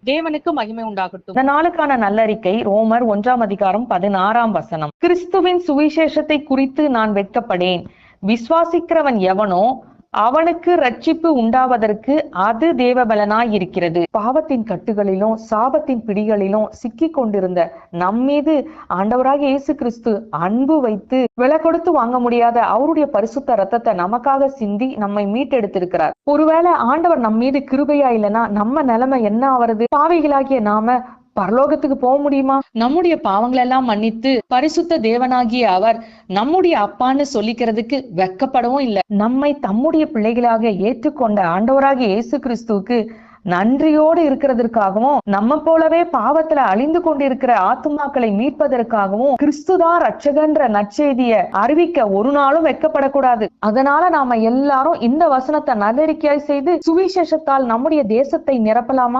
தேவனுக்கு மகிமை உண்டாகட்டும். இந்த நாளுக்கான நல்லறிக்கை ரோமர் 1:16. கிறிஸ்துவின் சுவிசேஷத்தை குறித்து நான் வெட்கப்படேன். விசுவாசிக்கிறவன் எவனோ அவனுக்கு ரட்சிப்பு உண்டாவதற்கு அது தேவபலனாய் இருக்கிறது. பாவத்தின் கட்டுகளிலும் சாபத்தின் பிடிகளிலும் சிக்கி கொண்டிருந்த நம்மீது ஆண்டவராகிய இயேசு கிறிஸ்து அன்பு வைத்து விலை கொடுத்து வாங்க முடியாத அவருடைய பரிசுத்த ரத்தத்தை நமக்காக சிந்தி நம்மை மீட்டெடுத்திருக்கிறார். ஒருவேளை ஆண்டவர் நம்ம மீது கிருபையா இல்லைன்னா நம்ம நிலைமை என்ன ஆவறது? பாவிகளாகிய நாம பரலோகத்துக்கு போக முடியுமா? நம்முடைய பாவங்கள் எல்லாம் மன்னித்து பரிசுத்த தேவனாகிய அவர் நம்முடைய அப்பான்னு சொல்லிக்கிறதுக்கு வெக்கப்படவும் இல்லை. நம்மை தம்முடைய பிள்ளைகளாக ஏற்றுக்கொண்ட ஆண்டவராகிய இயேசு கிறிஸ்துவுக்கு நன்றியோடு இருக்கிறதற்காகவும் நம்ம போலவே பாவத்துல அழிந்து கொண்டிருக்கிற ஆத்துமாக்களை மீட்பதற்காகவும் கிறிஸ்துதான் ரட்சகன்ற நற்செய்திய அறிவிக்க ஒரு நாளும் வெட்கப்படக்கூடாது. அதனால நாம எல்லாரும் இந்த வசனத்தை நல்லறிக்கையாய் செய்து சுவிசேஷத்தால் நம்முடைய தேசத்தை நிரப்பலாமா?